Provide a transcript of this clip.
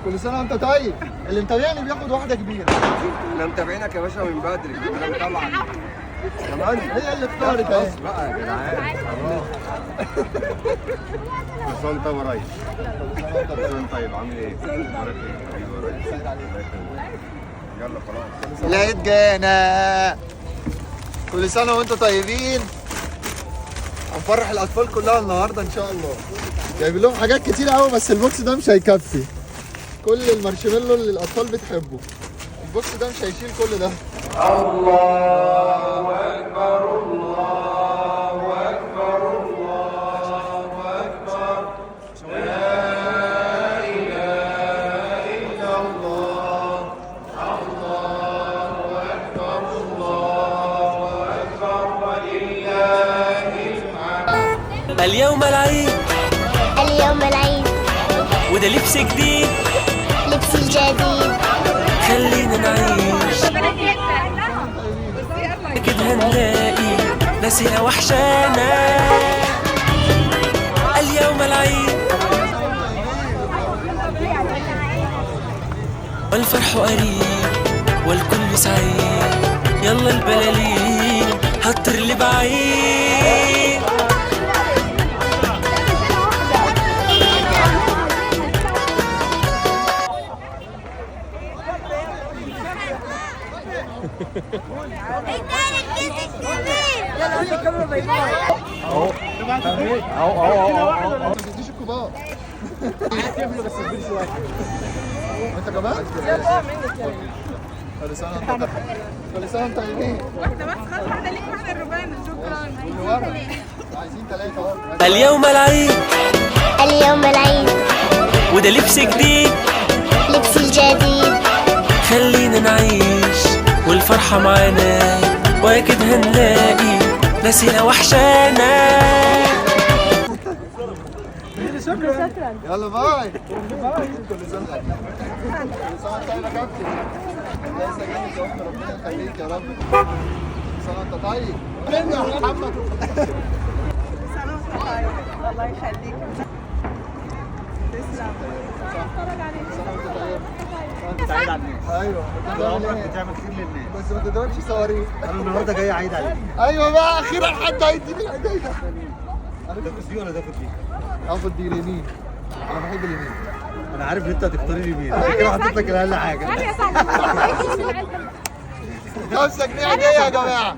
كل سنه وانت طيب. اللي متابعني بياخد واحده كبيره. احنا متابعينك يا باشا من بدري. انا طبعا كمان هي اللي اختارت اهي. خلاص بقى يا جدعان خلاص. كل سنه وانت طيب يا ريس. كل سنه وانت طيب. عامل ايه؟ اخبارك ايه؟ ايوه يا ريس. يلا خلاص. العيد جانا. كل سنه وانتم طيبين. هنفرح الاطفال كلها النهارده ان شاء الله. جايب لهم حاجات كتير قوي بس البوكس ده مش هيكفي. كل المارشميلو اللي الاطفال بتحبه. البوكس ده مش هيشيل كل ده. الله اكبر الله اكبر الله اكبر. لا اله الا الله. الله اكبر الله اكبر ولله الحمد. اليوم العيد، اليوم العيد، وده لبس جديد، لبس الجديد، خلينا نعيش كده هنلاقي ناس هنا وحشانا. اليوم العيد والفرح قريب والكل سعيد. يلا البلالين هطر لبعيد. ما تديش الكبار. بس كبير شويه. انت كمان؟ كل سنه وانت طيب. كل سنه وانت طيبين. واحدة بس خلاص، واحدة ليك واحدة الربانة. شكرا. اللي ورا. عايزين ثلاثه اهو. اليوم العيد، اليوم العيد، وده لبس جديد، لبس الجديد، خلينا نعيش والفرحة معانا. واكيد هنلاقي ناس هنا وحشانا. يلا باي. كل سنه كل سنه وانت طيب يا كابتن. لسه جاي يا ربنا يخليك يا رب. كل سنه وانت طيب. كلمني يا محمد. سنة وانت طيب. الله يخليك. تسلم. اتفرج عليك. سنه وانت طيب. سعيد على الناس. ايوه. بتعمل خير للناس. بس ما تضربش صواريخ. انا النهارده جاي عيد عليك. ايوه بقى اخيرا حد هيديني الهديه. تاخد دي ولا تاخد دي؟ اخد دي اليمين. انا بحب اليمين. انا عارف ان انت هتختاري اليمين عشان كده حطيت لك الاقل حاجه. 5 جنيه هديه يا جماعه.